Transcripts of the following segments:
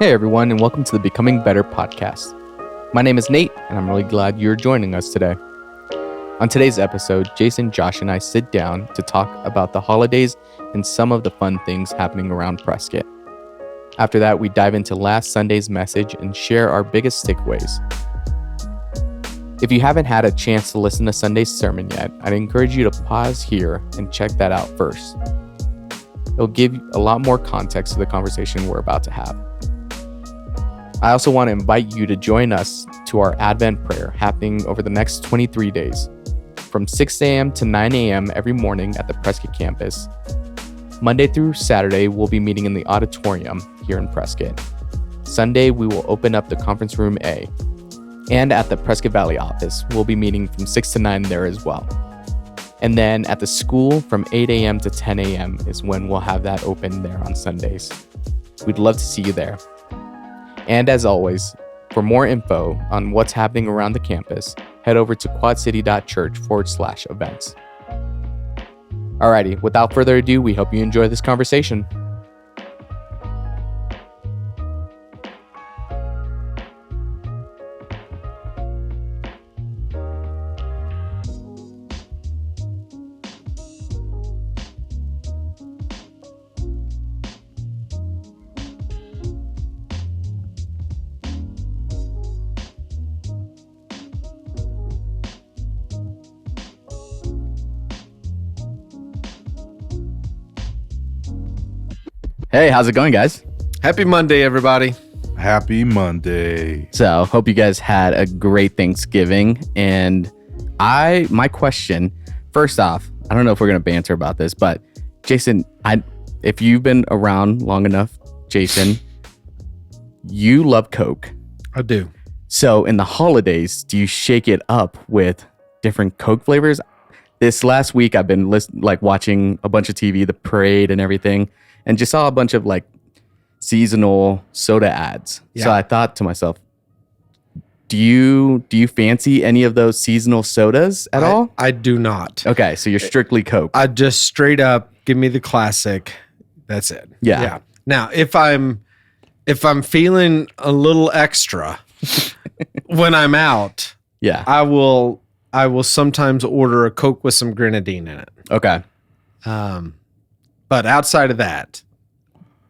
Hey everyone, and welcome to the Becoming Better podcast. My name is Nate, and I'm really glad you're joining us today. On today's episode, Jason, Josh, and I sit down to talk about the holidays and some of the fun things happening around Prescott. After that, we dive into last Sunday's message and share our biggest takeaways. If you haven't had a chance to listen to Sunday's sermon yet, I'd encourage you to pause here and check that out first. It'll give a lot more context to the conversation we're about to have. I also want to invite you to join us to our Advent prayer happening over the next 23 days, from 6 a.m. to 9 a.m. every morning at the Prescott campus. Monday through Saturday, we'll be meeting in the auditorium here in Prescott. Sunday, we will open up the conference room A. And at the Prescott Valley office, we'll be meeting from 6 to 9 there as well. And then at the school from 8 a.m. to 10 a.m. is when we'll have that open there on Sundays. We'd love to see you there. And as always, for more info on what's happening around the campus, head over to quadcity.church/events. Alrighty, without further ado, we hope you enjoy this conversation. Hey, how's it going, guys? Happy Monday, everybody. Happy Monday. So, hope you guys had a great Thanksgiving. And my question, first off, I don't know if we're going to banter about this, but Jason, if you've been around long enough, Jason, you love Coke. I do. So, in the holidays, do you shake it up with different Coke flavors? This last week, I've been watching a bunch of TV, the parade and everything, and just saw a bunch of seasonal soda ads. Yeah. So I thought to myself, do you fancy any of those seasonal sodas at all? I do not. Okay, so you're strictly Coke. I just straight up give me the classic. That's it. Yeah. Now, if I'm feeling a little extra when I'm out, yeah, I will sometimes order a Coke with some grenadine in it. Okay. But outside of that,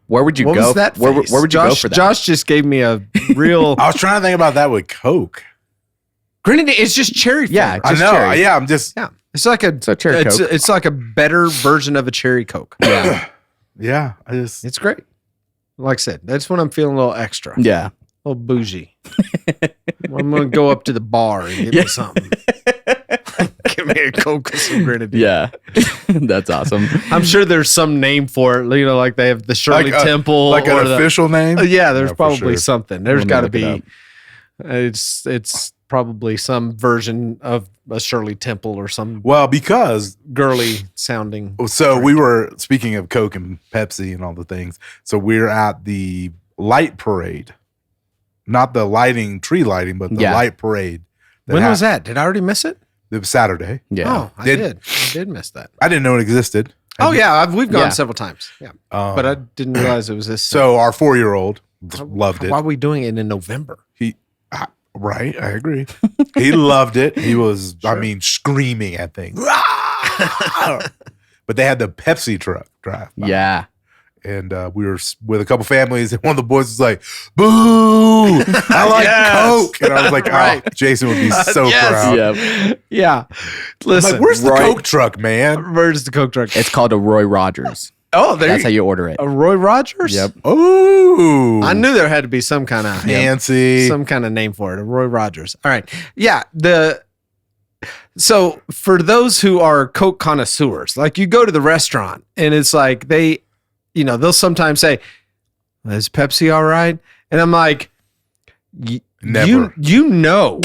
where would you what go? Was that where would you go for that? Josh just gave me a real. I was trying to think about that with Coke. Grenadine. It's just cherry flavor. Yeah, I know. Cherry. Yeah, I'm just. Yeah, it's like a cherry Coke. It's like a better version of a cherry Coke. Yeah, Yeah. It's great. Like I said, that's when I'm feeling a little extra. Yeah, a little bougie. I'm gonna go up to the bar and get me something. Give me a Coke with some grenadine. Yeah, that's awesome. I'm sure there's some name for it. Like they have the Shirley Temple, like an official name. Yeah, there's probably something. There's got to be. It It's probably some version of a Shirley Temple or some. Well, because girly sounding. So drink. We were speaking of Coke and Pepsi and all the things. So we're at the light parade, not the tree lighting, but the light parade. When was that? Did I already miss it? It was Saturday. Yeah. Oh, I did miss that. I didn't know it existed. We've gone several times. Yeah. But I didn't realize it was this. So our 4-year-old loved it. Why are we doing it in November? Right. I agree. He loved it. He was, screaming at things. But they had the Pepsi truck drive by. Yeah. And we were with a couple families, and one of the boys was like, "Boo! I like Coke." And I was like, "Oh, Jason would be so proud." Yep. Yeah. Listen, where's the Coke truck, man? Where's the Coke truck? It's called a Roy Rogers. Oh, that's how you order it. A Roy Rogers? Yep. Oh, I knew there had to be some kind of fancy, some kind of name for it. A Roy Rogers. All right. Yeah. So for those who are Coke connoisseurs, you go to the restaurant and it's like they'll sometimes say, "Is Pepsi all right?" And I'm like, never. You know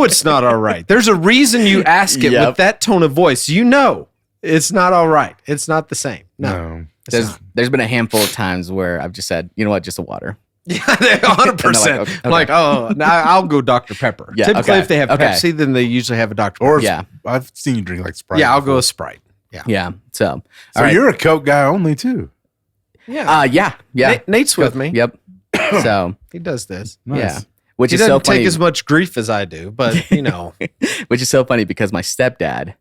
it's not all right. There's a reason you ask it with that tone of voice. It's not all right. It's not the same. No. There's been a handful of times where I've just said, you know what, just a water. Yeah, 100%. Okay. I'll go Dr. Pepper. Yeah, Typically, if they have Pepsi, then they usually have a Dr. Pepper. Or I've seen you drink Sprite. Yeah, I'll go with Sprite. Yeah. Yeah. So you're a Coke guy only too. Yeah. Yeah. Nate's with me. Yep. So He does this. Nice. yeah, which He is doesn't so funny. take as much grief as I do, but Which is so funny because my stepdad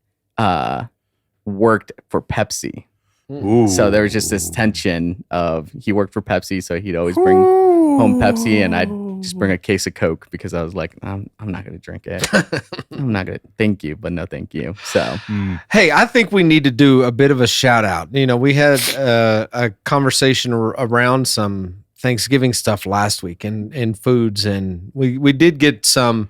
worked for Pepsi. Ooh. So there was just this tension of he worked for Pepsi, so he'd always bring home Pepsi, and I'd just bring a case of Coke because I was like, I'm not going to drink it. I'm not going to. Thank you, but no thank you. So Hey, I think we need to do a bit of a shout out. We had a conversation around some Thanksgiving stuff last week in foods, and we did get some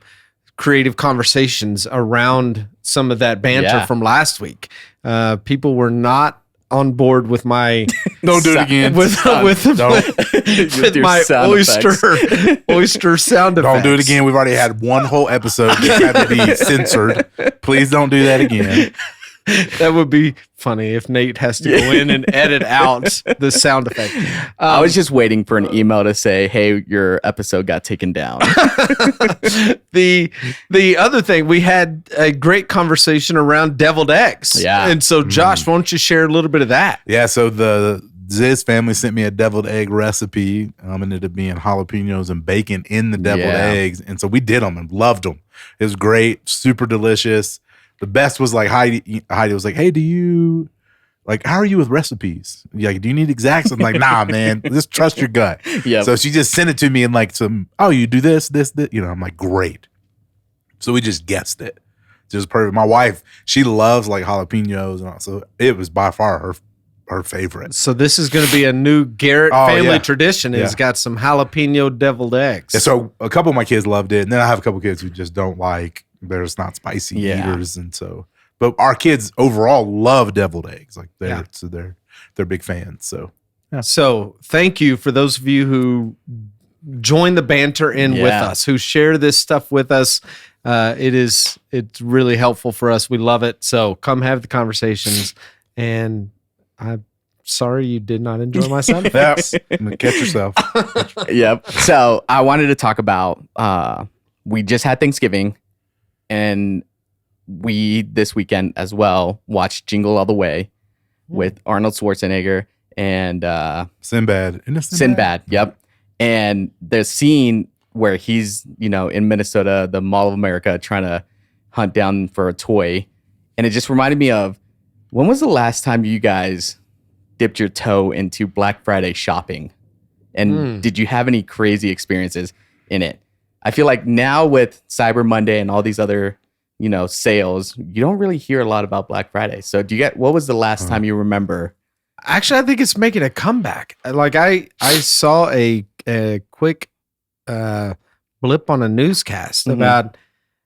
creative conversations around some of that banter from last week. People were not on board with my Don't do it again. with my oyster sound effects. Don't do it again. We've already had one whole episode that had to be censored. Please don't do that again. That would be funny if Nate has to go in and edit out the sound effect. I was just waiting for an email to say, "Hey, your episode got taken down." The other thing, we had a great conversation around deviled eggs. Yeah. And so, Josh, why don't you share a little bit of that? Yeah, so the Ziz family sent me a deviled egg recipe. It ended up being jalapenos and bacon in the deviled eggs. And so we did them and loved them. It was great, super delicious. The best was like Heidi was like, "Hey, how are you with recipes? Like, do you need exacts?" I'm like, "Nah, man, just trust your gut." Yep. So she just sent it to me in like you do this. I'm like, great. So we just guessed it. Just perfect. My wife, she loves like jalapenos, and so it was by far her favorite. So this is going to be a new Garrett family tradition. It's got some jalapeno deviled eggs. Yeah, so a couple of my kids loved it, and then I have a couple kids who just don't like. They're just not spicy eaters, and so. But our kids overall love deviled eggs. Like they're big fans. So So thank you for those of you who join the banter with us, who share this stuff with us. It's really helpful for us. We love it. So come have the conversations. And I'm sorry you did not enjoy my sound effects. Catch yourself. Yep. So I wanted to talk about we just had Thanksgiving, and we this weekend as well watched Jingle All the Way with Arnold Schwarzenegger and Sinbad. Sinbad. Yep. And the scene where he's in Minnesota, the Mall of America, trying to hunt down for a toy, and it just reminded me of, when was the last time you guys dipped your toe into Black Friday shopping? And did you have any crazy experiences in it? I feel like now with Cyber Monday and all these other, sales, you don't really hear a lot about Black Friday. So what was the last time you remember? Actually, I think it's making a comeback. Like I saw a quick blip on a newscast about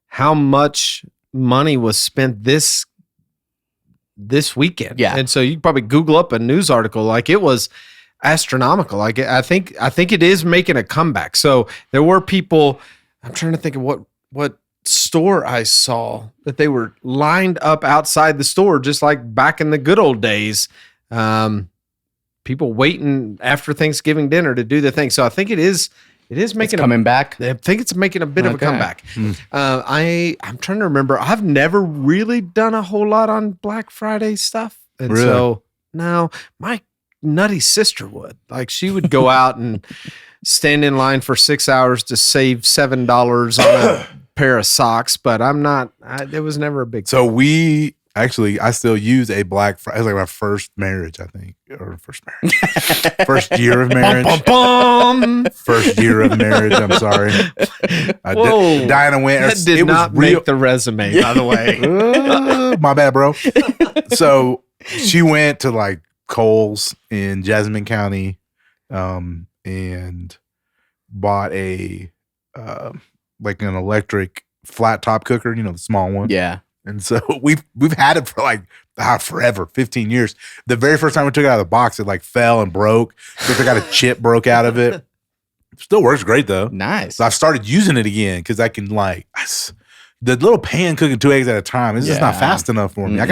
how much money was spent this weekend. Yeah. And so you probably Google up a news article, like it was astronomical. Like I think it is making a comeback. So there were people, I'm trying to think of what store I saw that they were lined up outside the store, just like back in the good old days. People waiting after Thanksgiving dinner to do the thing. So I think it is making coming back. I think it's making a bit of a comeback. I'm trying to remember. I've never really done a whole lot on Black Friday stuff. And so now my nutty sister would. Like she would go out and stand in line for 6 hours to save $7 on a pair of socks, but it was never a big So I still use a Black Friday. It was like my first marriage, I think, or first year of marriage. First year of marriage. I'm sorry. Diana went. That did not make the resume, by the way. My bad, bro. So she went to like Kohl's in Jasmine County, and bought a like an electric flat top cooker. The small one. Yeah. And so we've had it for like forever, 15 years. The very first time we took it out of the box, it like fell and broke. So they got a chip broke out of it. Still works great though. Nice. So I've started using it again because I can the little pan cooking 2 eggs at a time. It's just not fast enough for me. I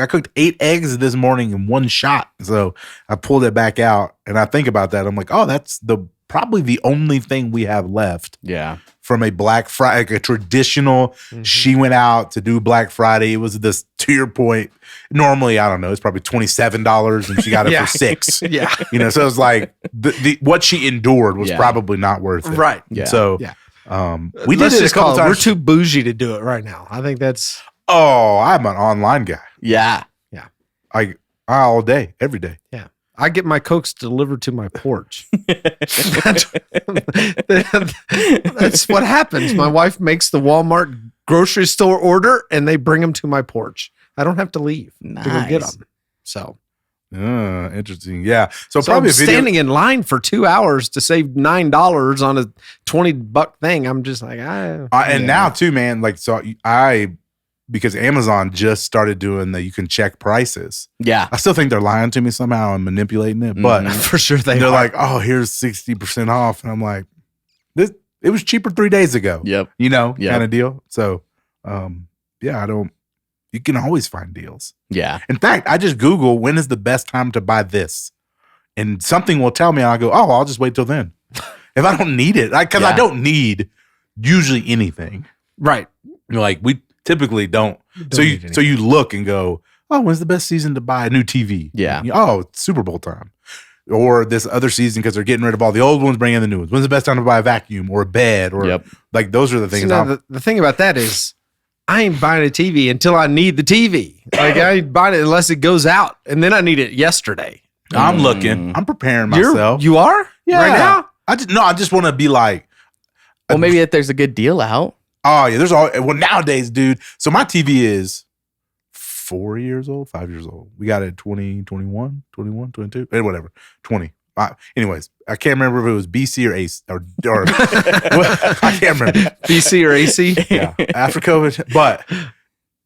cooked 8 eggs this morning in one shot. So I pulled it back out and I think about that. I'm like, oh, that's the probably the only thing we have left. Yeah. From a Black Friday, like a traditional, she went out to do Black Friday. It was this, to your point, normally, I don't know, it's probably $27 and she got it for $6. Yeah. You know, so it's like the what she endured was probably not worth it. Right. Yeah. So we Let's did it a just couple call times. We're too bougie to do it right now. I think that's. Oh, I'm an online guy. Yeah. Yeah. I all day, every day. Yeah. I get my Cokes delivered to my porch. That's what happens. My wife makes the Walmart grocery store order and they bring them to my porch. I don't have to leave to go get them. So interesting. Yeah. So probably probably standing in line for 2 hours to save $9 on a $20 thing. I'm just like, and now too, man, like, so because Amazon just started doing you can check prices. Yeah. I still think they're lying to me somehow and manipulating it, but for sure they're like, oh, here's 60% off. And I'm like, it was cheaper 3 days ago. Yep. You know, kind of deal. So, you can always find deals. Yeah. In fact, I just Google when is the best time to buy this, and something will tell me, and I go, oh, I'll just wait till then. If I don't need it, because I don't need usually anything. Right. Like we typically don't. So you look and go, oh, when's the best season to buy a new TV? Yeah. Oh, it's Super Bowl time. Or this other season because they're getting rid of all the old ones, bringing in the new ones. When's the best time to buy a vacuum or a bed? Or like those are the things. So the thing about that is I ain't buying a TV until I need the TV. Like I ain't buying it unless it goes out, and then I need it yesterday. I'm looking. I'm preparing myself. You are? Yeah. Right now? I just want to be like. Well, maybe if there's a good deal out. Oh, yeah. Nowadays, dude. So my TV is 5 years old. We got it in 2021, 21, 22, whatever, 20. Anyways, I can't remember if it was BC or AC or I can't remember. BC or AC? Yeah, after COVID. But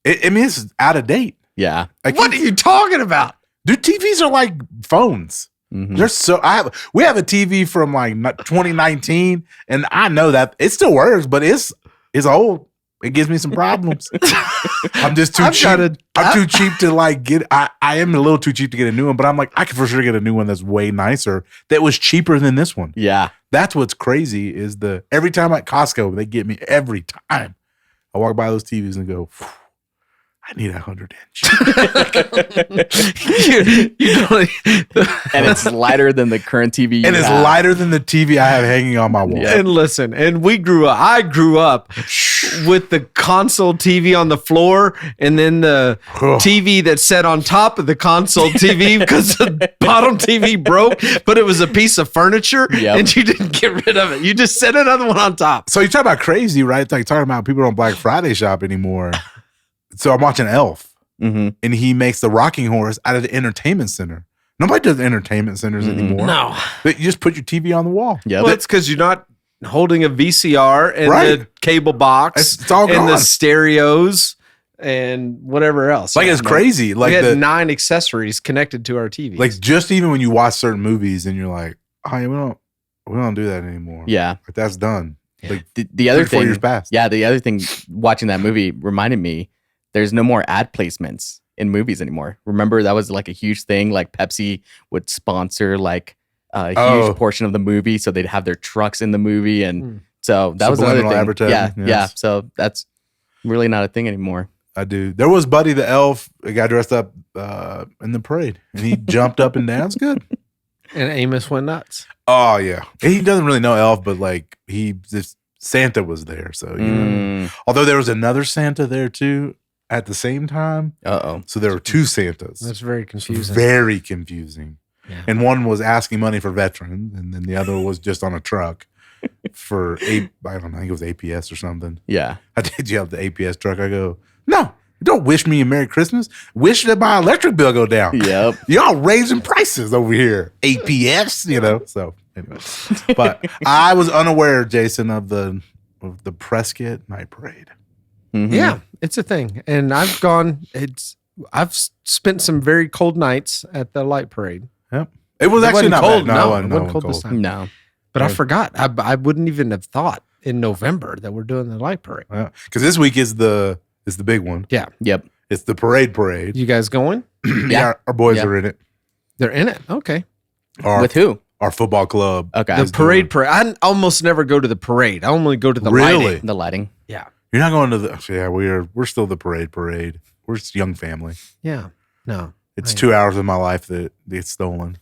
it's out of date. Yeah. Like, what are you talking about? Dude, TVs are like phones. Mm-hmm. We have a TV from like 2019, and I know that it still works, but it's old. It gives me some problems. I'm just too cheap. I'm too cheap to like get. I am a little too cheap to get a new one, but I'm like, I could for sure get a new one that's way nicer. That was cheaper than this one. Yeah, that's what's crazy. Is every time at Costco they get me every time. I walk by those TVs and go, I need 100-inch. And it's lighter than the current TV and it's lighter than the TV I have hanging on my wall. Yep. And listen, I grew up with the console TV on the floor and then the TV that sat on top of the console TV because the bottom TV broke, but it was a piece of furniture and you didn't get rid of it. You just set another one on top. So you talk about crazy, right? Like talking about people don't Black Friday shop anymore. So I'm watching Elf, and he makes the rocking horse out of the entertainment center. Nobody does entertainment centers anymore. No. But you just put your TV on the wall. Yeah, well, it's because you're not holding a VCR and the cable box it's all gone. And the stereos and whatever else. Like it's crazy. Like we had 9 accessories connected to our TV. Like just even when you watch certain movies and you're like, oh, yeah, we don't do that anymore. Yeah, like that's done. Like the other thing, 4 years past. Yeah, the other thing, watching that movie reminded me. There's no more ad placements in movies anymore. Remember that was like a huge thing. Like Pepsi would sponsor like a huge portion of the movie, so they'd have their trucks in the movie, and so that was another thing. Advertising, yeah. So that's really not a thing anymore. I do. There was Buddy the Elf, a guy dressed up in the parade, and he jumped up and down. It's good. And Amos went nuts. Oh yeah, he doesn't really know Elf, but like Santa was there, so you know. Although there was another Santa there too. At the same time. So there were 2 Santas. That's very confusing. Very confusing. Yeah. And one was asking money for veterans, and then the other was just on a truck for I don't know, I think it was APS or something. Yeah. Did you have the APS truck? I go, no, don't wish me a Merry Christmas. Wish that my electric bill go down. Yep. Y'all raising prices over here. APS, you know. So anyway. But I was unaware, Jason, of the Prescott Night Parade. Mm-hmm. Yeah, it's a thing. And I've spent some very cold nights at the light parade. Yep. It was actually not cold. bad. No, it wasn't cold this time. No. But I forgot. I wouldn't even have thought in November that we're doing the light parade. Because this week is the big one. Yeah. Yep. It's the parade. You guys going? Yeah. Our boys are in it. They're in it. Okay. With who? our football club. Okay. The parade. I almost never go to the parade. I only go to the lighting. The lighting. Yeah. You're not going to the. Yeah, we're still the parade. We're just a young family. Yeah. No. It's 2 hours of my life that gets stolen.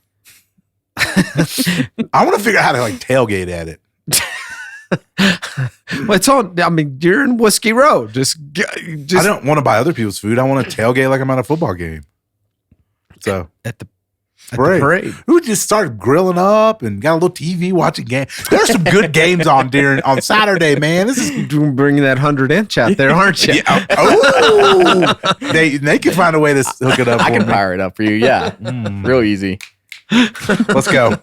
I want to figure out how to like tailgate at it. Well, it's on. I mean, you're in Whiskey Road. Just. I don't want to buy other people's food. I want to tailgate like I'm at a football game. So at the parade. We would just start grilling up and got a little TV watching games. There's some good games on Saturday, man. This is bringing that 100-inch out there, aren't you? Yeah. Oh, they can find a way to hook it up. I can fire it up for you. Yeah, real easy. Let's go.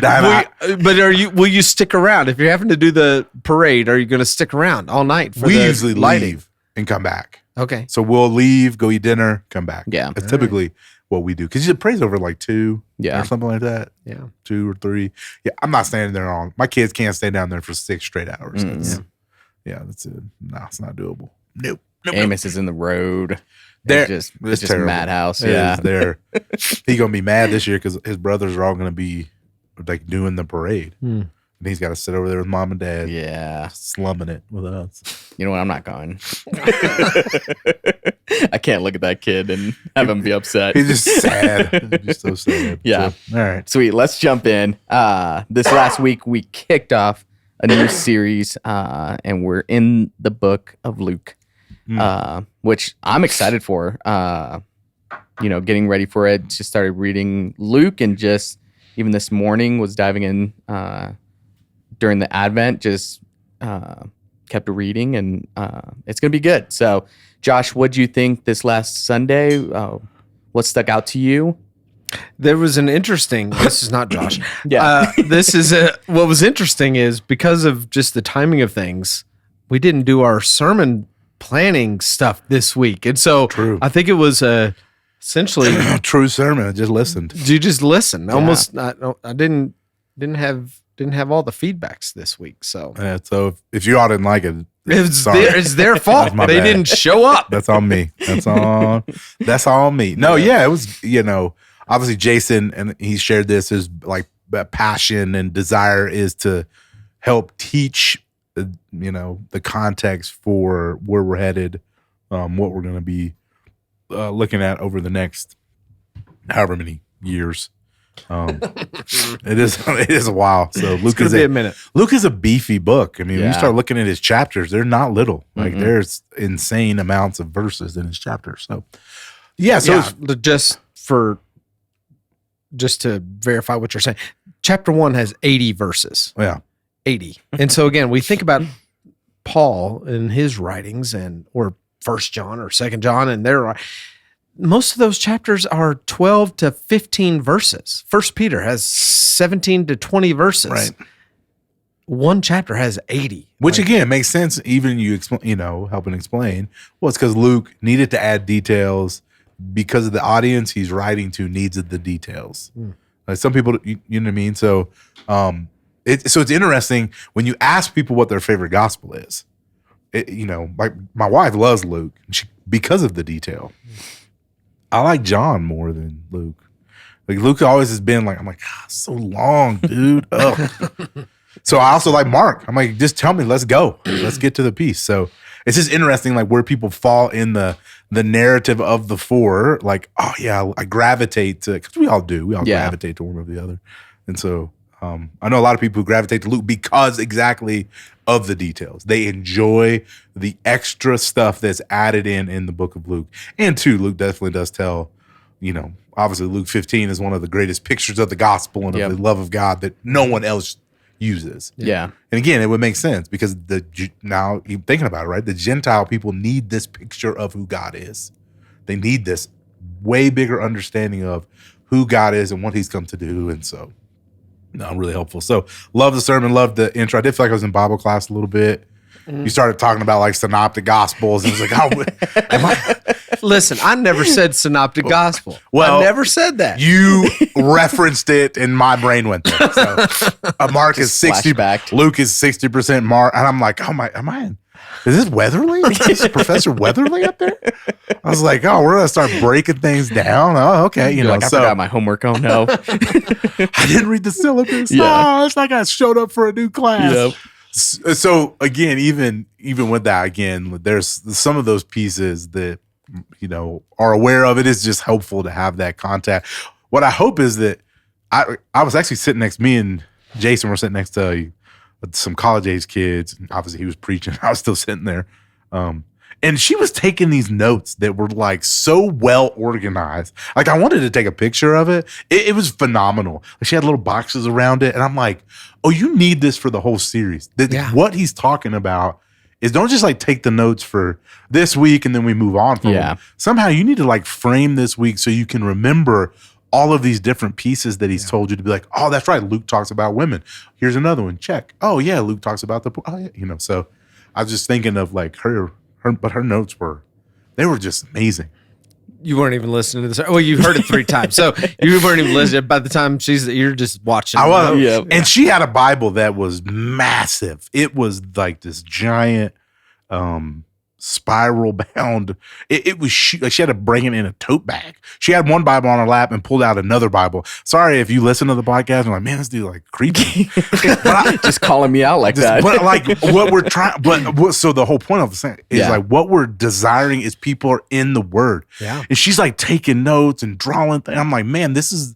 But will you stick around if you're having to do the parade? Are you going to stick around all night? We usually leave and come back. Okay, so we'll leave, go eat dinner, come back. Yeah, that's typically what we do because the parade's over like 2, or something like that. Yeah, 2 or 3. Yeah, I'm not standing there long. My kids can't stay down there for 6 straight hours. That's it. No, it's not doable. Nope. Amos is in the road. It's just madhouse. Yeah, he's gonna be mad this year because his brothers are all gonna be like doing the parade, and he's got to sit over there with mom and dad. Yeah, slumming it with us. You know what? I'm not going. I can't look at that kid and have him be upset. He's just sad. He's just so sad. Yeah. So, all right. Sweet. Let's jump in. This last week we kicked off a new series, and we're in the book of Luke. Which I'm excited for, getting ready for it. Just started reading Luke and just even this morning was diving in during the Advent, just kept reading and it's going to be good. So Josh, what'd you think this last Sunday? What stuck out to you? There was this is not Josh. Yeah. What was interesting is because of just the timing of things, we didn't do our sermon planning stuff this week, and so True. I think it was essentially true sermon. I just listened. You just listened. Yeah. Almost. I didn't have all the feedbacks this week. So so if you all didn't like it, it's their fault. They bad. didn't show up. That's on me. That's on me. No, yeah, it was. Obviously Jason, and he shared this, his like passion and desire is to help teach the context for where we're headed, what we're going to be looking at over the next however many years. It is a while. So Luke is a minute. Luke is a beefy book. I mean, when you start looking at his chapters, they're not little. Like there's insane amounts of verses in his chapters. So just to verify what you're saying, chapter 1 has 80 verses. Yeah. 80. And so again, we think about Paul and his writings or 1 John or 2 John, and most of those chapters are 12 to 15 verses. 1 Peter has 17 to 20 verses. Right. One chapter has 80. Which again makes sense, even helping explain. Well, it's because Luke needed to add details because of the audience he's writing to needs the details. Like some people, you know what I mean? So it's interesting when you ask people what their favorite gospel is. Like my wife loves Luke because of the detail. I like John more than Luke. Like Luke always has been like, I'm like, so long, dude. So I also like Mark. I'm like, just tell me, let's go. Let's get to the piece. So it's just interesting, like where people fall in the narrative of the 4. Like, oh yeah, I gravitate to, because we all do. We all gravitate to one or the other. And so I know a lot of people who gravitate to Luke because exactly of the details. They enjoy the extra stuff that's added in the book of Luke. And 2, Luke definitely does tell, obviously Luke 15 is one of the greatest pictures of the gospel and of the love of God that no one else uses. Yeah. And again, it would make sense because now you're thinking about it, right? The Gentile people need this picture of who God is. They need this way bigger understanding of who God is and what he's come to do. And so, really helpful. So love the sermon, love the intro. I did feel like I was in Bible class a little bit. You started talking about like synoptic gospels. And it was like, am I? Listen, I never said synoptic gospel. Well, I never said that. You referenced it and my brain went there. So Mark is 60, flashbacked. Luke is 60% Mark. And I'm like, am I in? is this Weatherly? Is this Professor Weatherly up there? I was like, oh, we're going to start breaking things down. Oh, okay. You're like, I forgot my homework. Oh, no. I didn't read the syllabus. Yeah. Oh, it's like I showed up for a new class. Yep. So again, even with that, again, there's some of those pieces that, are aware of it. Is just helpful to have that contact. What I hope is that I was actually sitting next, me and Jason were sitting next to some college age kids. Obviously he was preaching. I was still sitting there. And she was taking these notes that were like so well organized. Like I wanted to take a picture of it. It was phenomenal. She had little boxes around it. And I'm like, oh, you need this for the whole series. What he's talking about is don't just like take the notes for this week and then we move on from them. Somehow you need to like frame this week so you can remember all of these different pieces that he's told you to be like, oh, that's right. Luke talks about women. Here's another one. Check. Oh yeah. Luke talks about so I was just thinking of like but her notes were just amazing. You weren't even listening to this. Well, you heard it 3 times. So you weren't even listening. By the time you're just watching. I was. Yeah. And she had a Bible that was massive. It was like this giant spiral bound. It was like she had to bring it in a tote bag. She had one Bible on her lap and pulled out another Bible. Sorry if you listen to the podcast and like, man, this dude like creepy. Just calling me out like that. But like what we're trying, so the whole point of the thing is like what we're desiring is people are in the Word. Yeah. And she's like taking notes and drawing things. I'm like, man, this is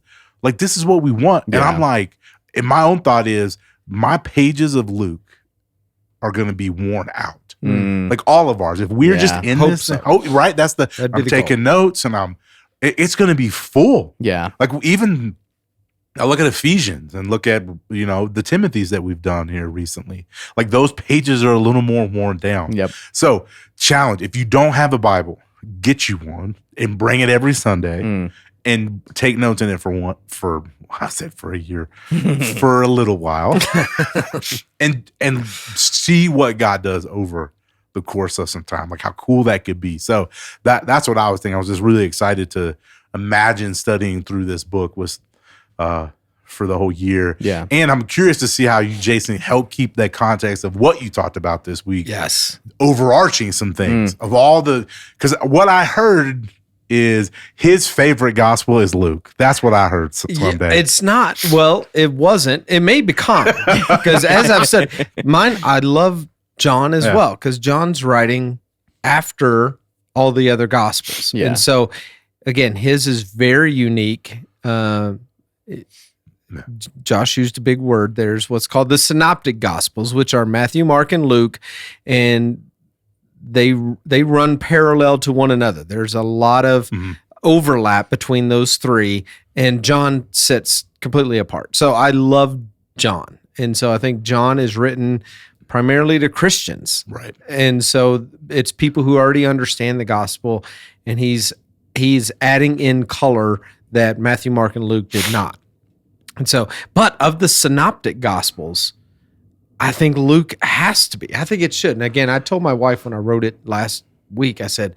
what we want. And I'm like, and my own thought is my pages of Luke are going to be worn out. Like all of ours. If we're just in this, right? I'm taking notes and it's going to be full. Yeah. Like even I look at Ephesians and look at, the Timothys that we've done here recently. Like those pages are a little more worn down. Yep. So challenge, if you don't have a Bible, get you one and bring it every Sunday and take notes in it for a year, for a little while and see what God does over the course of some time, like how cool that could be. So that's what I was thinking. I was just really excited to imagine studying through this book for the whole year. Yeah. And I'm curious to see how you, Jason, help keep that context of what you talked about this week. Yes. Overarching some things of all because what I heard is his favorite gospel is Luke. That's what I heard someday. It's not. Well, it wasn't. It may become. Because as I've said, I love John as well, because John's writing after all the other gospels. Yeah. And so, again, his is very unique. Josh used a big word. There's what's called the synoptic gospels, which are Matthew, Mark, and Luke, and they run parallel to one another. There's a lot of overlap between those three, and John sits completely apart. So I love John. And so I think John is written primarily to Christians. Right. And so it's people who already understand the gospel, and he's adding in color that Matthew, Mark, and Luke did not. And so, but of the synoptic gospels, I think Luke has to be. I think it should. And again, I told my wife when I wrote it last week, I said,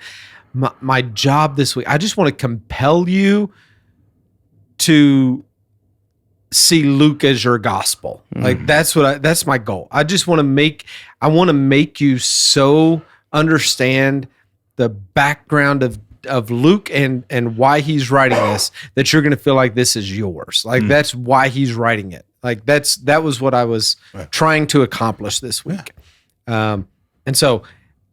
my job this week, I just want to compel you to see Luke as your gospel. Like that's my goal. I just want to make you so understand the background of Luke and why he's writing this, that you're going to feel like this is yours. Like that's why he's writing it. Like that was what I was trying to accomplish this week. And so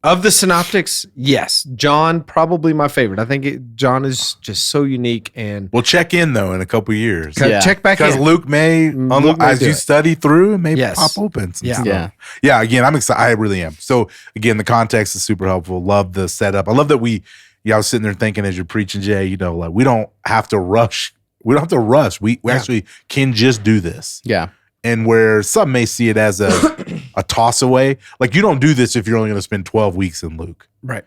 of the synoptics, yes, John, probably my favorite. I think John is just so unique. And we'll check in though in a couple of years. Check back in. Because Luke may as you study through, it may pop open. Yeah. Again, I'm excited. I really am. So again, the context is super helpful. Love the setup. I love that I was sitting there thinking as you're preaching, Jay, like we don't have to rush. We don't have to rush. We actually can just do this. Yeah. And where some may see it as a toss away, like you don't do this if you're only going to spend 12 weeks in Luke. Right.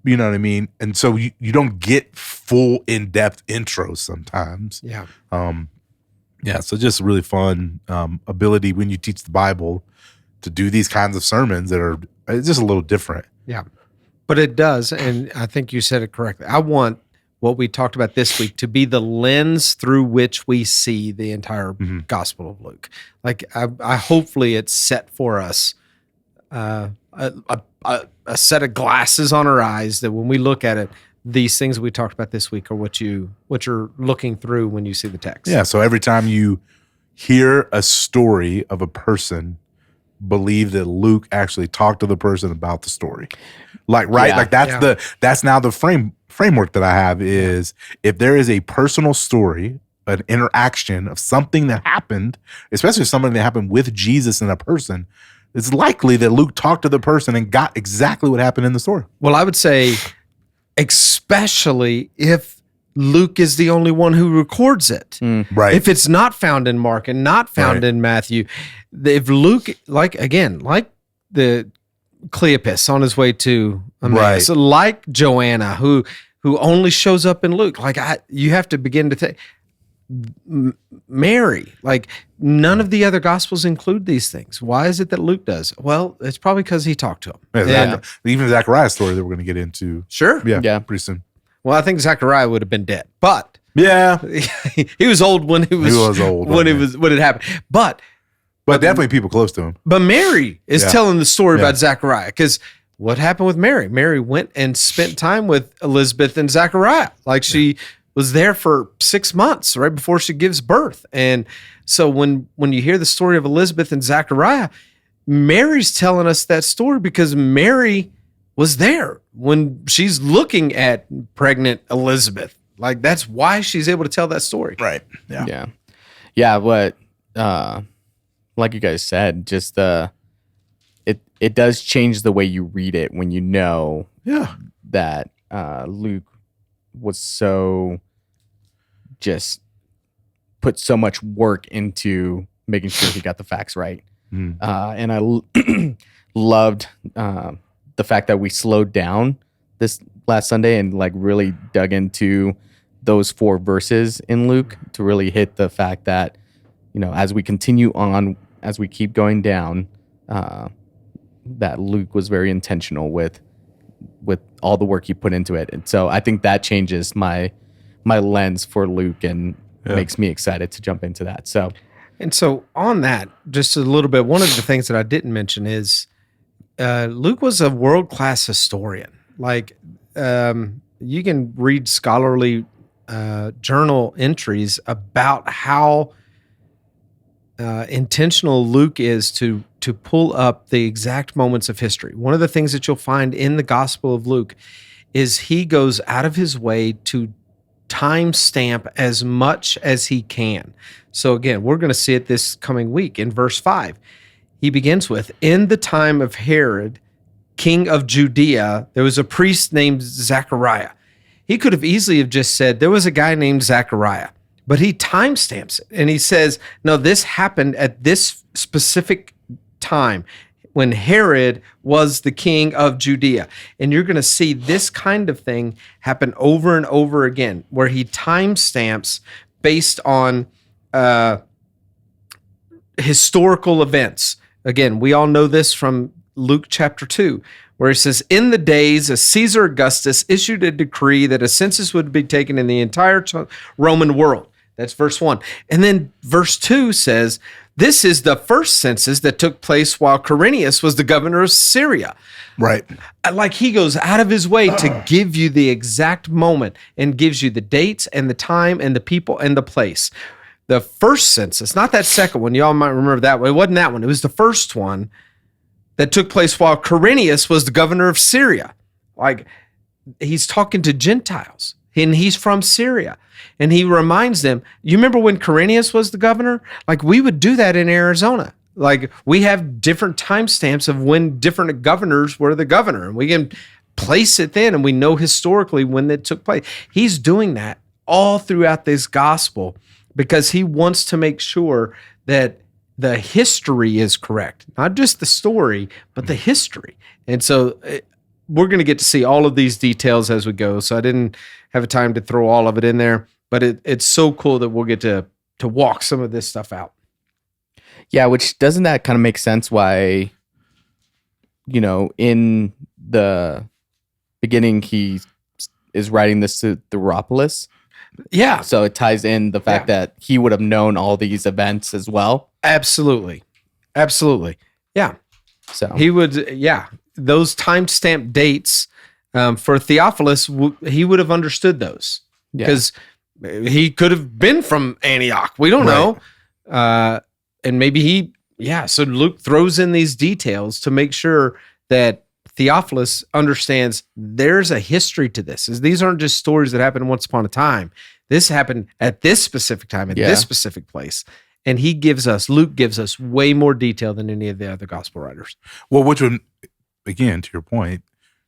You know what I mean? And so you don't get full in-depth intros sometimes. Yeah. So just really fun ability when you teach the Bible to do these kinds of sermons that are just a little different. Yeah. But it does, and I think you said it correctly. I want what we talked about this week to be the lens through which we see the entire Gospel of Luke. Like, I hopefully it's set for us a a set of glasses on our eyes that when we look at it, these things we talked about this week are what you're looking through when you see the text. Yeah. So every time you hear a story of a person, believe that Luke actually talked to the person about the story. Like, right? Yeah. Like that's now the framework that I have is if there is a personal story, an interaction of something that happened, especially something that happened with Jesus and a person, it's likely that Luke talked to the person and got exactly what happened in the story. Well, I would say, especially if Luke is the only one who records it. Right. If it's not found in Mark and not found in Matthew, if Luke, like the Cleopas on his way to Emmaus, like Joanna, who only shows up in Luke, you have to begin to think, Mary, like none of the other gospels include these things. Why is it that Luke does? Well, it's probably because he talked to him. Even Zachariah's story that we're going to get into. Sure. Yeah. Pretty soon. Well, I think Zachariah would have been dead, but yeah, he was old when he was old when it happened. But definitely people close to him. But Mary is telling the story about Zachariah, because what happened with Mary? Mary went and spent time with Elizabeth and Zachariah. Like she was there for 6 months right before she gives birth. And so when you hear the story of Elizabeth and Zachariah, Mary's telling us that story because Mary was there when she's looking at pregnant Elizabeth. Like that's why she's able to tell that story. Right. Yeah. Yeah. Yeah. What, like you guys said, just it does change the way you read it when you know that Luke was so just put so much work into making sure he got the facts right. And I loved the fact that we slowed down this last Sunday and like really dug into those 4 verses in Luke to really hit the fact that, you know, as we continue on, as we keep going down, that Luke was very intentional with all the work he put into it. And so I think that changes my lens for Luke and makes me excited to jump into that. So on that, just a little bit, one of the things that I didn't mention is Luke was a world-class historian. Like you can read scholarly journal entries about how intentional Luke is to pull up the exact moments of history. One of the things that you'll find in the Gospel of Luke is he goes out of his way to timestamp as much as he can. So again, we're going to see it this coming week in verse 5. He begins with, in the time of Herod, king of Judea, there was a priest named Zachariah. He could have easily have just said, there was a guy named Zachariah, but he timestamps it. And he says, no, this happened at this specific time when Herod was the king of Judea. And you're going to see this kind of thing happen over and over again, where he timestamps based on historical events. Again, we all know this from Luke chapter 2, where he says, in the days of Caesar Augustus issued a decree that a census would be taken in the entire Roman world. That's verse 1. And then verse 2 says, this is the first census that took place while Quirinius was the governor of Syria. Right. Like he goes out of his way to give you the exact moment and gives you the dates and the time and the people and the place. The first census, not that second one. Y'all might remember that one. It wasn't that one. It was the first one that took place while Quirinius was the governor of Syria. Like he's talking to Gentiles and he's from Syria. And he reminds them, you remember when Quirinius was the governor? Like we would do that in Arizona. Like we have different timestamps of when different governors were the governor. And we can place it then and we know historically when it took place. He's doing that all throughout this gospel because he wants to make sure that the history is correct. Not just the story, but the history. And so we're going to get to see all of these details as we go. So I didn't have a time to throw all of it in there, but it's so cool that we'll get to walk some of this stuff out. Yeah, which doesn't that kind of make sense why, you know, in the beginning, he is writing this to Theophilus. Yeah. So it ties in the fact that he would have known all these events as well. Absolutely. Absolutely. Yeah. So he would, those timestamp dates for Theophilus, he would have understood those because he could have been from Antioch. We don't know. And maybe so Luke throws in these details to make sure that Theophilus understands there's a history to this. These aren't just stories that happened once upon a time. This happened at this specific time, at this specific place. And Luke gives us way more detail than any of the other gospel writers. Well, which would, again, to your point,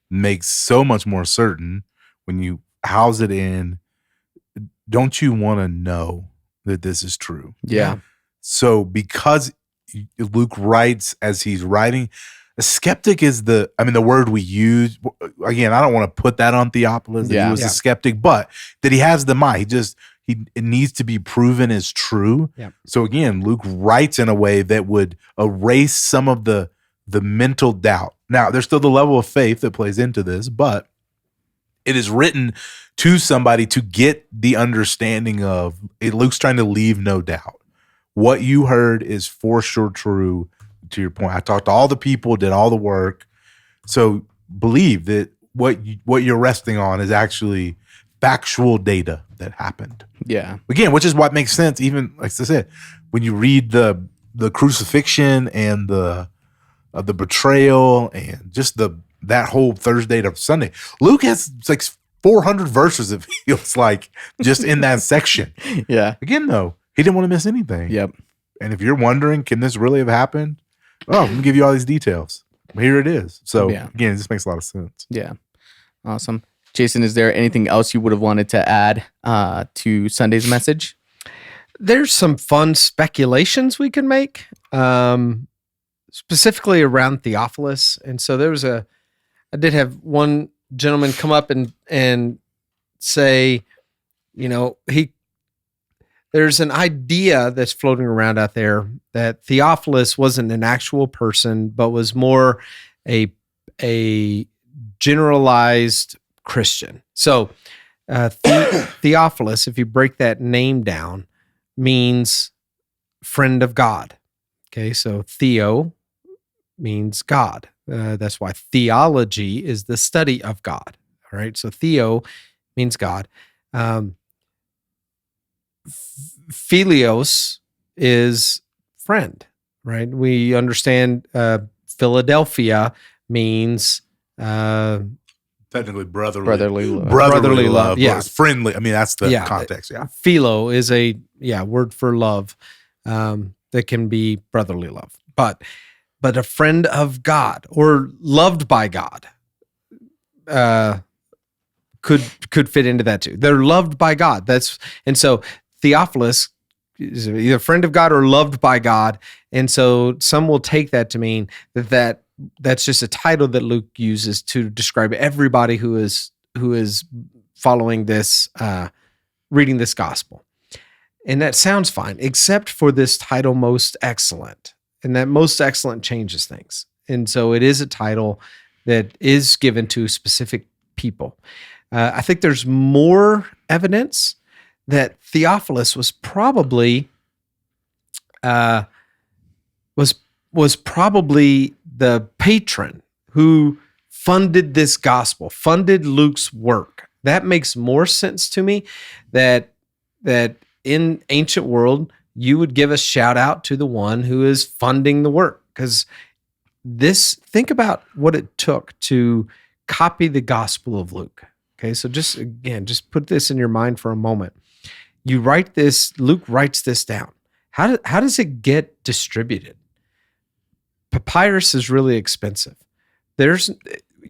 makes so much more certain when you house it in, don't you want to know that this is true? Yeah. So because Luke writes as he's writing, a skeptic is the word we use. Again, I don't want to put that on Theophilus, that he was a skeptic, but that he has the mind. It needs to be proven as true. Yeah. So again, Luke writes in a way that would erase some of the mental doubt. Now, there's still the level of faith that plays into this, but it is written to somebody to get the understanding of Luke's trying to leave no doubt. What you heard is for sure true. To your point, I talked to all the people, did all the work. So believe that what you're resting on is actually factual data that happened. Yeah. Again, which is what makes sense. Even like I said, when you read the crucifixion and the betrayal and just that whole Thursday to Sunday, Luke has like 400 verses. It feels like just in that section. Yeah. Again, though, he didn't want to miss anything. Yep. And if you're wondering, can this really have happened? Oh, I'm gonna give you all these details. Here it is. So again, this makes a lot of sense. Yeah. Awesome. Jason, is there anything else you would have wanted to add to Sunday's message? There's some fun speculations we can make, specifically around Theophilus. And so I did have one gentleman come up and say, there's an idea that's floating around out there that Theophilus wasn't an actual person, but was more a generalized Christian. So Theophilus, if you break that name down, means friend of God. Okay, so Theo means God. That's why theology is the study of God. All right, so Theo means God. Philios is friend, right? We understand Philadelphia means technically brotherly love. Yeah, it's friendly. I mean, that's the context. Yeah, philo is a word for love that can be brotherly love, but a friend of God or loved by God could fit into that too. They're loved by God. And so Theophilus is either friend of God or loved by God. And so some will take that to mean that's just a title that Luke uses to describe everybody who is following this, reading this gospel. And that sounds fine, except for this title, Most Excellent. And that Most Excellent changes things. And so it is a title that is given to specific people. I think there's more evidence that Theophilus was probably was probably the patron who funded this gospel, funded Luke's work. That makes more sense to me. That in ancient world you would give a shout out to the one who is funding the work, because think about what it took to copy the Gospel of Luke. Okay, so just put this in your mind for a moment. You write this, Luke writes this down. How does it get distributed? Papyrus is really expensive.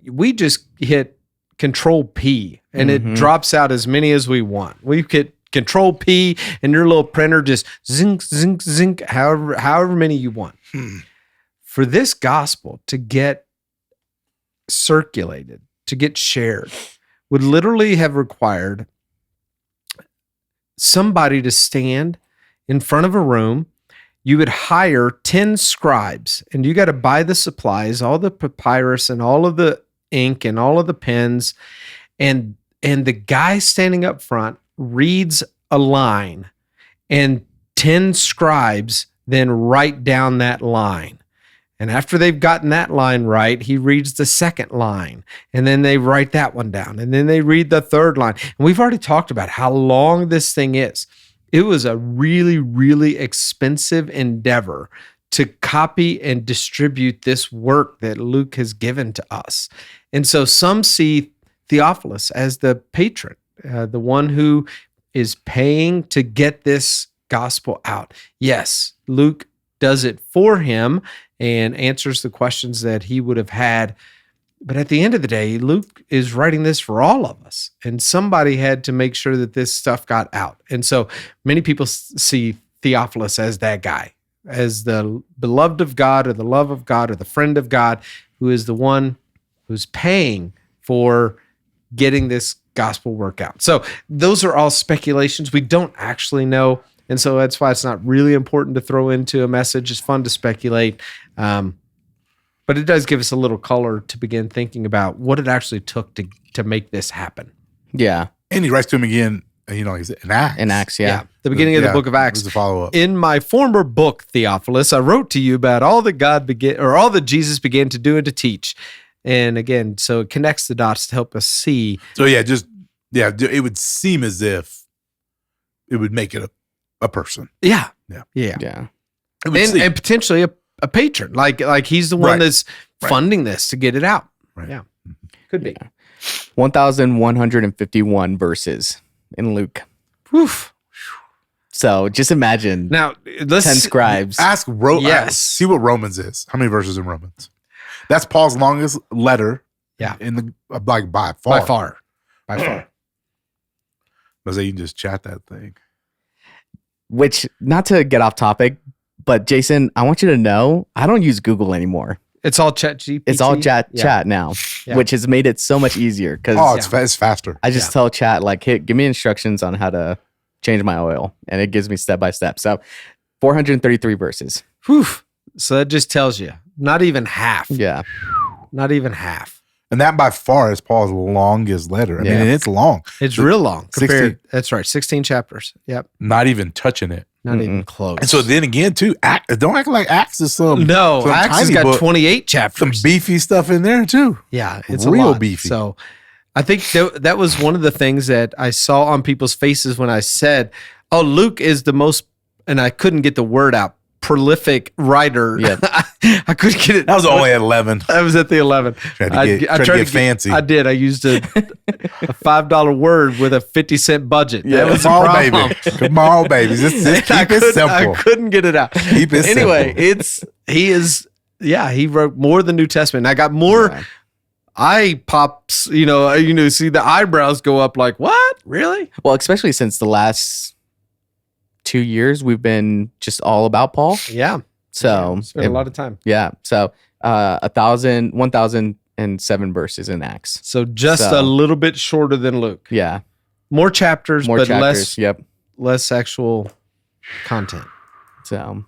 We just hit Control P and it drops out as many as we want. We hit Control P and your little printer just zink, zink, zink, however many you want. For this gospel to get circulated, to get shared, would literally have required somebody to stand in front of a room. You would hire 10 scribes, and you got to buy the supplies, all the papyrus and all of the ink and all of the pens. And the guy standing up front reads a line, and 10 scribes then write down that line. And after they've gotten that line right, he reads the second line, and then they write that one down, and then they read the third line. And we've already talked about how long this thing is. It was a really, really expensive endeavor to copy and distribute this work that Luke has given to us. And so some see Theophilus as the patron, the one who is paying to get this gospel out. Yes, Luke does it for him and answers the questions that he would have had. But at the end of the day, Luke is writing this for all of us. And somebody had to make sure that this stuff got out. And so many people see Theophilus as that guy, as the beloved of God or the love of God or the friend of God, who is the one who's paying for getting this gospel work out. So those are all speculations. We don't actually know. And so that's why it's not really important to throw into a message. It's fun to speculate. But it does give us a little color to begin thinking about what it actually took to make this happen. Yeah. And he writes to him again, he's in Acts. In Acts, yeah. The beginning of the book of Acts. There's a follow-up. In my former book, Theophilus, I wrote to you about all that Jesus began to do and to teach. And again, so it connects the dots to help us see. So it would seem as if it would make it a person. Yeah. Yeah. And potentially a patron, like he's the one that's funding this to get it out. Right. Yeah. Could be. Yeah. 1,151 verses in Luke. Oof. So just imagine Now, 10 scribes. See what Romans is. How many verses in Romans? That's Paul's longest letter. Yeah. In the by far. By far. I say you can just chat that thing. Which, not to get off topic, but Jason, I want you to know, I don't use Google anymore. It's all ChatGPT. It's all chat now, which has made it so much easier. Because it's faster. I just tell chat, like, hey, give me instructions on how to change my oil. And it gives me step by step. So 433 verses. Whew. So that just tells you, not even half. Yeah. Not even half. And that by far is Paul's longest letter. I mean, and it's long. It's real long. That's right. 16 chapters. Yep. Not even touching it. Not even close. And so then again, too, don't act like Acts is some Acts has got book. 28 chapters. Some beefy stuff in there, too. Yeah, it's real a lot. Beefy. So I think that was one of the things that I saw on people's faces when I said, oh, Luke is the most, and I couldn't get the word out, prolific writer. Yep. I couldn't get it. That was only at 11. I was at the 11. Tried to get fancy. I did. I used a $5 word with a 50-cent budget. Yeah, that was come on, baby. Come on, baby. Just keep it simple. I couldn't get it out. Keep it anyway, simple. he wrote more than New Testament. I got more eye pops, see the eyebrows go up like, what? Really? Well, especially since the last 2 years, we've been just all about Paul. Yeah. So spent a lot of time. Yeah. So 1,007 verses in Acts. So just a little bit shorter than Luke. Yeah. More chapters, but less. Yep. Less actual content. So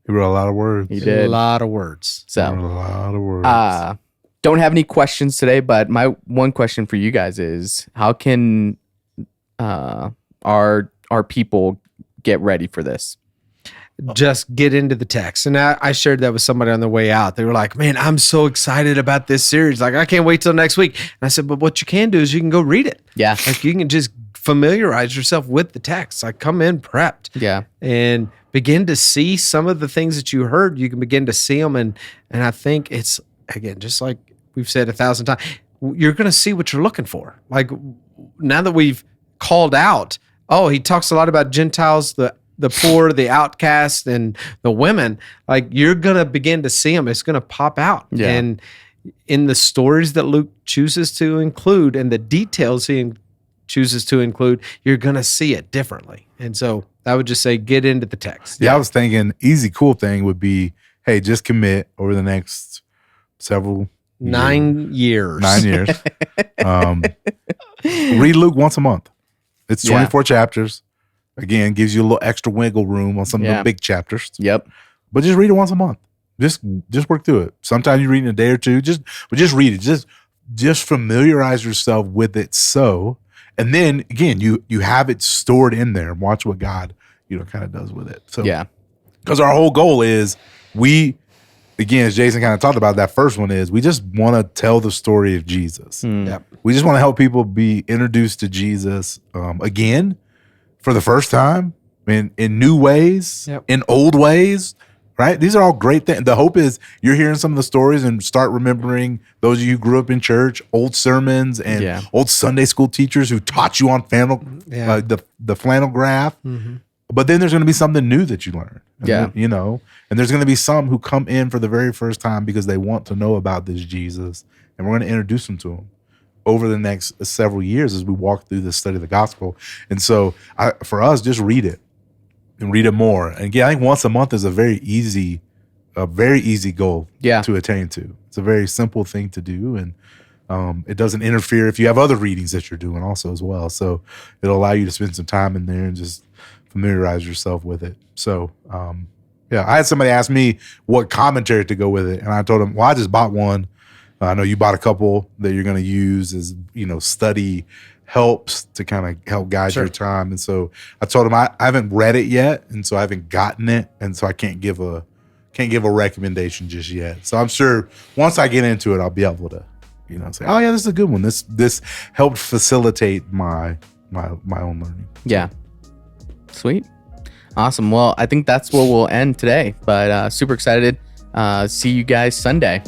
he wrote a lot of words. He did a lot of words. So a lot of words. Don't have any questions today, but my one question for you guys is: how can our people get ready for this? Just get into the text. And I shared that with somebody on their way out. They were like, man, I'm so excited about this series. Like, I can't wait till next week. And I said, but what you can do is you can go read it. Yeah. Like, you can just familiarize yourself with the text. Like, come in prepped. Yeah. And begin to see some of the things that you heard. You can begin to see them. And I think it's, again, just like we've said 1,000 times, you're going to see what you're looking for. Like, now that we've called out, he talks a lot about Gentiles, the poor, the outcast, and the women. Like, you're going to begin to see them. It's going to pop out. Yeah. And in the stories that Luke chooses to include and the details he chooses to include, you're going to see it differently. And so I would just say, get into the text. Yeah, I was thinking easy, cool thing would be, hey, just commit over the next several 9 years. 9 years. Read Luke once a month. It's 24 chapters. Again, gives you a little extra wiggle room on some of the big chapters. Yep. But just read it once a month. Just work through it. Sometimes you read in a day or two. Just read it. Just familiarize yourself with it. And then again, you have it stored in there and watch what God, kind of does with it. So yeah. Because our whole goal is we again, as Jason kind of talked about, that first one is we just want to tell the story of Jesus. Yep. We just want to help people be introduced to Jesus again for the first time in new ways, in old ways, right? These are all great things. The hope is you're hearing some of the stories and start remembering those of you who grew up in church, old sermons and old Sunday school teachers who taught you on the flannel graph. But then there's going to be something new that you learn. And you know, and there's going to be some who come in for the very first time because they want to know about this Jesus, and we're going to introduce them to him over the next several years as we walk through this study of the gospel. And so for us, just read it and read it more. And again, I think once a month is a very easy goal to attain to. It's a very simple thing to do. And it doesn't interfere if you have other readings that you're doing also as well. So it'll allow you to spend some time in there and just familiarize yourself with it. So, I had somebody ask me what commentary to go with it. And I told them, well, I just bought one. I know you bought a couple that you're going to use as, study helps to kind of help guide your time. And so I told him I haven't read it yet. And so I haven't gotten it. And so I can't give a recommendation just yet. So I'm sure once I get into it, I'll be able to, say, oh yeah, this is a good one. This helped facilitate my own learning. Yeah. Sweet. Awesome. Well, I think that's where we'll end today, but super excited. See you guys Sunday.